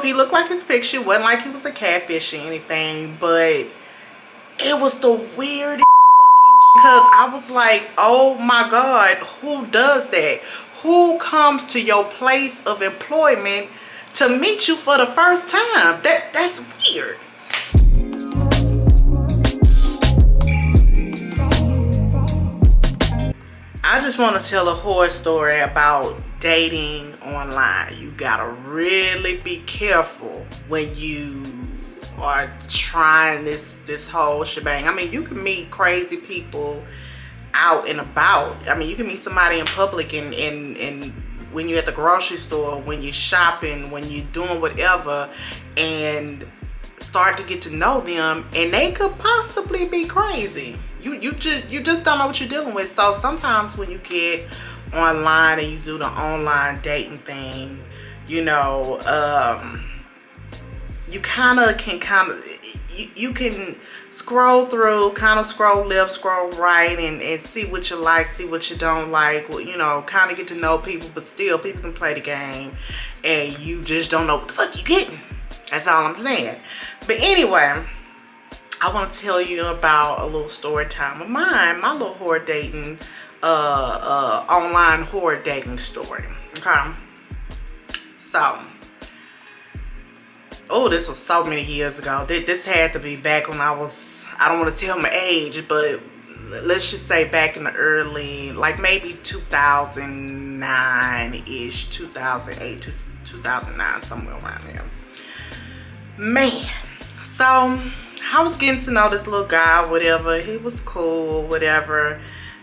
he looked like his picture. Wasn't like he was a catfish or anything, but it was the weirdest because I was like, oh my God, who does that? Who comes to your place of employment to meet you for the first time? That's weird. I just want to tell a horror story about dating online. You gotta really be careful when you are trying this whole shebang. I mean, you can meet crazy people out and about. I mean, you can meet somebody in public and when you're at the grocery store, when you're shopping, when you're doing whatever, and start to get to know them, and they could possibly be crazy. You just don't know what you're dealing with. So sometimes when you get online and you do the online dating thing, you know, you you can scroll through, kind of scroll left, scroll right, and see what you like, see what you don't like. Well, you know, kind of get to know people, but still people can play the game and you just don't know what the fuck you getting. That's all I'm saying. But anyway, I want to tell you about a little story time of mine, my little horror dating, online horror dating story. Okay, so, oh, this was so many years ago. This had to be back when I don't want to tell my age, but let's just say back in the early, like maybe 2009-ish, 2008, 2009, somewhere around there. Man, so I was getting to know this little guy, whatever. He was cool, whatever.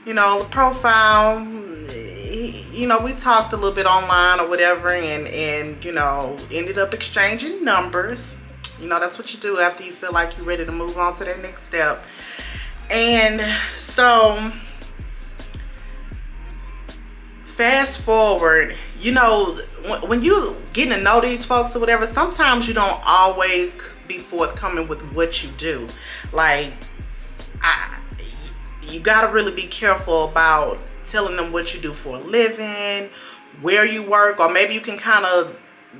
You know, the profile, you know, we talked a little bit online or whatever, and you know, ended up exchanging numbers. You know, that's what you do after you feel like you're ready to move on to that next step. And so, fast forward, you know, when you getting to know these folks or whatever, sometimes you don't always be forthcoming with what you do. Like, you gotta really be careful about telling them what you do for a living, where you work, or maybe you can kind of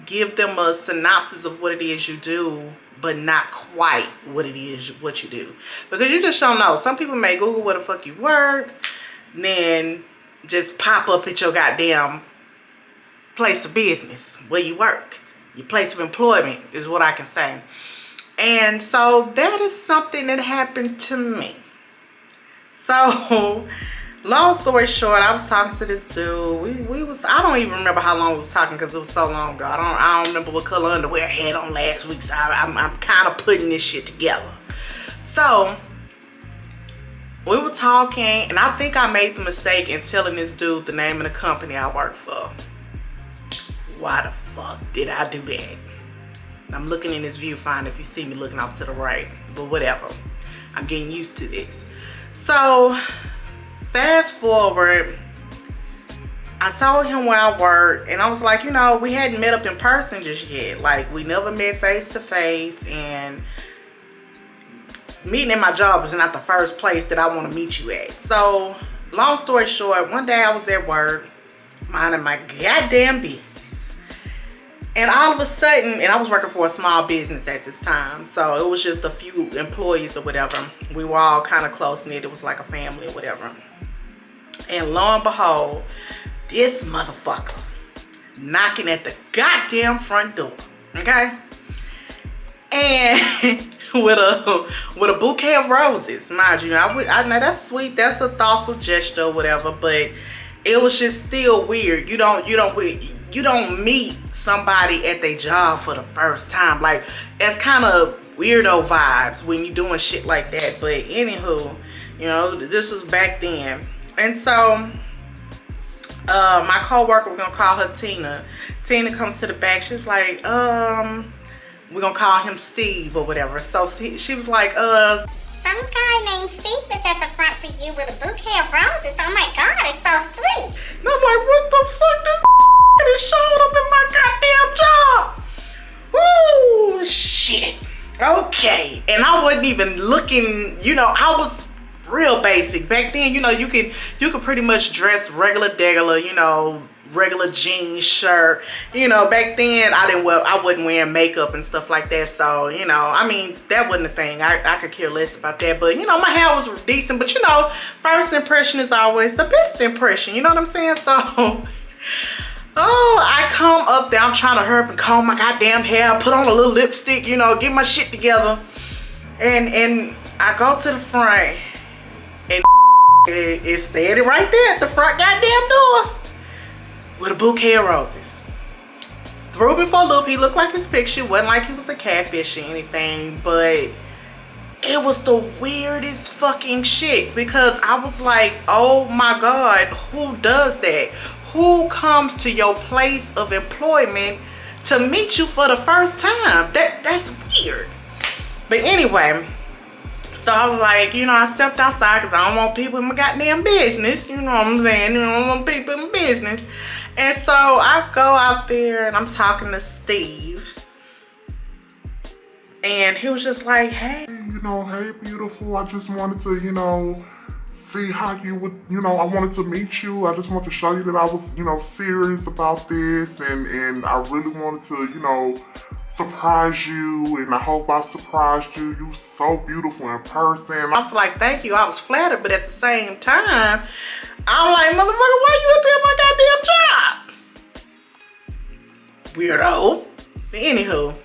give them a synopsis of what it is you do, but not quite what it is what you do, because you just don't know. Some people may Google where the fuck you work, then just pop up at your goddamn place of business where you work. Your place of employment is what I can say. And so that is something that happened to me. So, long story short, I was talking to this dude. We was, I don't even remember how long we was talking because it was so long ago. I don't remember what color underwear I had on last week. So I'm kind of putting this shit together. So, we were talking, and I think I made the mistake in telling this dude the name of the company I work for. Why the fuck did I do that? I'm looking in this viewfinder if you see me looking off to the right, but whatever. I'm getting used to this. So, fast forward, I told him where I work, and I was like, you know, we hadn't met up in person just yet. Like, we never met face to face, and meeting at my job was not the first place that I want to meet you at. So, long story short, one day I was at work, minding my goddamn business. And all of a sudden, and I was working for a small business at this time, so it was just a few employees or whatever. We were all kind of close-knit. It was like a family or whatever. And lo and behold, this motherfucker knocking at the goddamn front door, okay? And with a bouquet of roses, mind you. I know that's sweet, that's a thoughtful gesture or whatever, but it was just still weird. You don't meet somebody at their job for the first time. Like, it's kind of weirdo vibes when you're doing shit like that. But anywho, you know, this was back then. And so, my co-worker, we're gonna call her Tina. Tina comes to the back. She was like, we're gonna call him Steve or whatever. So she was like, some guy named Steve is at the front for you with a bouquet of roses. Oh my God, it's so sweet. And I'm like, what the fuck? This is showing up in my goddamn job. Woo, shit. Okay. And I wasn't even looking, you know, I was real basic. Back then, you know, you could pretty much dress regular, you know, regular jeans shirt. You know, back then I wasn't wearing makeup and stuff like that. So, you know, I mean, that wasn't a thing. I could care less about that. But, you know, my hair was decent. But, you know, first impression is always the best impression. You know what I'm saying? So, oh, I come up there. I'm trying to hurry up and comb my goddamn hair. Put on a little lipstick, you know, get my shit together. And I go to the front. And it's standing right there at the front goddamn door with a bouquet of roses. Threw me for a loop. He looked like his picture. Wasn't like he was a catfish or anything, but it was the weirdest fucking shit because I was like, oh my God, who does that? Who comes to your place of employment to meet you for the first time? That's weird. But anyway, so I was like, you know, I stepped outside because I don't want people in my goddamn business. You know what I'm saying? You know, I don't want people in my business. And so I go out there and I'm talking to Steve. And he was just like, hey. You know, hey, beautiful. I just wanted to, you know, see how you would, you know, I wanted to meet you. I just wanted to show you that I was, you know, serious about this. And I really wanted to, you know, surprise you, and I hope I surprised you. You so beautiful in person. I was like, thank you. I was flattered, but at the same time, I'm like, motherfucker, why you up here in my goddamn job? Weirdo. But anywho,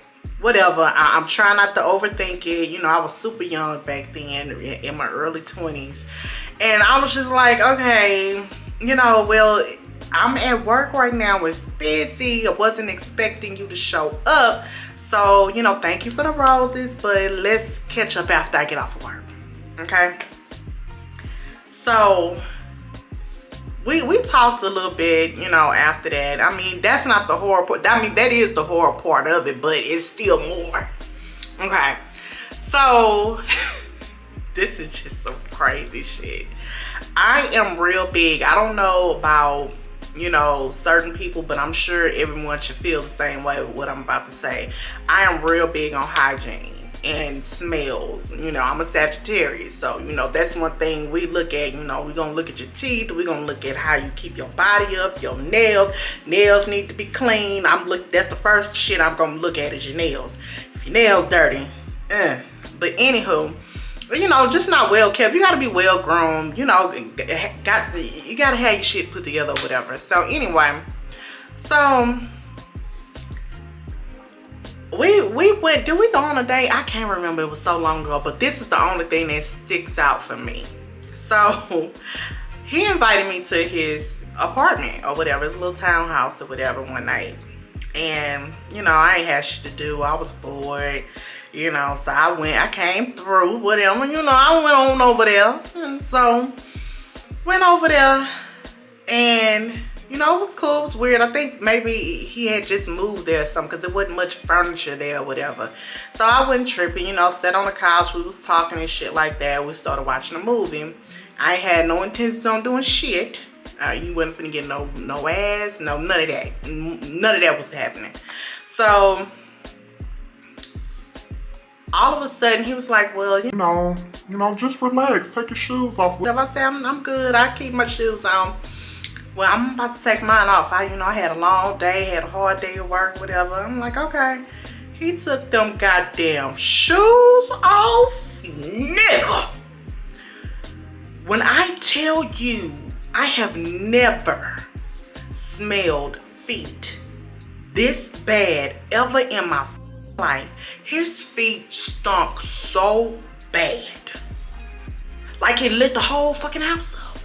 whatever. I'm trying not to overthink it. You know, I was super young back then, in my early 20s. And I was just like, okay, you know, well, I'm at work right now. It's busy. I wasn't expecting you to show up. So, you know, thank you for the roses, but let's catch up after I get off of work. Okay? So, we talked a little bit, you know, after that. I mean, that's not the horror part. I mean, that is the horror part of it, but it's still more. Okay? So, this is just some crazy shit. I am real big. I don't know about, you know, certain people, but I'm sure everyone should feel the same way with what I'm about to say. I am real big on hygiene and smells. You know, I'm a Sagittarius, so, you know, that's one thing we look at. You know, we're gonna look at your teeth, we're gonna look at how you keep your body up, your nails need to be clean. That's the first shit I'm gonna look at is your nails. If your nails dirty, but anywho, you know, just not well kept. You gotta be well groomed. You know, you gotta have your shit put together or whatever. So anyway, so we went. Did we go on a date? I can't remember. It was so long ago. But this is the only thing that sticks out for me. So he invited me to his apartment or whatever, his little townhouse or whatever, one night. And you know, I ain't had shit to do. I was bored. You know, so I came through, whatever, you know, I went on over there. And so, went over there, and, you know, it was cool, it was weird. I think maybe he had just moved there or something, because there wasn't much furniture there or whatever. So, I wasn't tripping, you know, sat on the couch, we was talking and shit like that. We started watching a movie. I had no intentions on doing shit. You wasn't finna get no ass, no, none of that. None of that was happening. So, all of a sudden, he was like, well, you know, just relax. Take your shoes off. If I say I'm good, I keep my shoes on. Well, I'm about to take mine off. I had a long day, had a hard day at work, whatever. I'm like, okay. He took them goddamn shoes off, nigga. When I tell you, I have never smelled feet this bad ever in my life. His feet stunk so bad. Like it lit the whole fucking house up.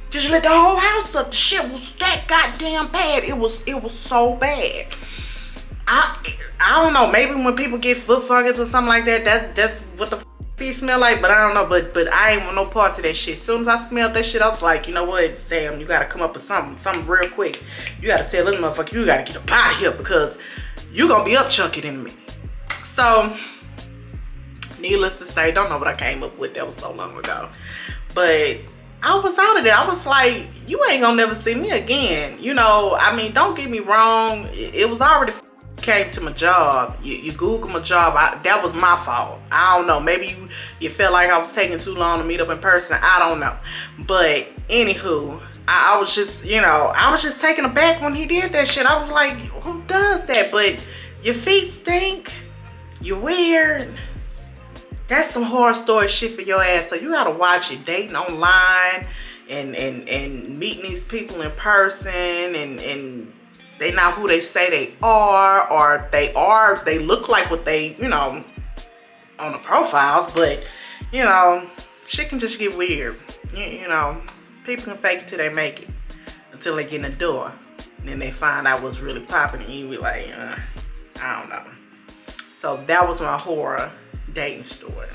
Just lit the whole house up. The shit was that goddamn bad. It was so bad. I don't know. Maybe when people get foot fungus or something like that, that's what the feet smell like. But I don't know. But I ain't want no parts of that shit. As soon as I smelled that shit, I was like, you know what, Sam, you gotta come up with something real quick. You gotta tell this motherfucker, you gotta get up out of here because you gonna be up chunking in a minute. So, needless to say, don't know what I came up with. That was so long ago. But I was out of there. I was like, you ain't gonna never see me again. You know, I mean, don't get me wrong. It was already came to my job. You Google my job. That was my fault. I don't know. Maybe you felt like I was taking too long to meet up in person. I don't know. But anywho, I was just, you know, I was just taken aback when he did that shit. I was like, who does that? But your feet stink. You're weird. That's some horror story shit for your ass. So you gotta watch it. Dating online and meeting these people in person and they not who they say they are, or they look like what they, you know, on the profiles, but you know, shit can just get weird. You know, people can fake it till they make it, until they get in the door. And then they find out what's really popping and you be like, I don't know. So that was my horror dating story.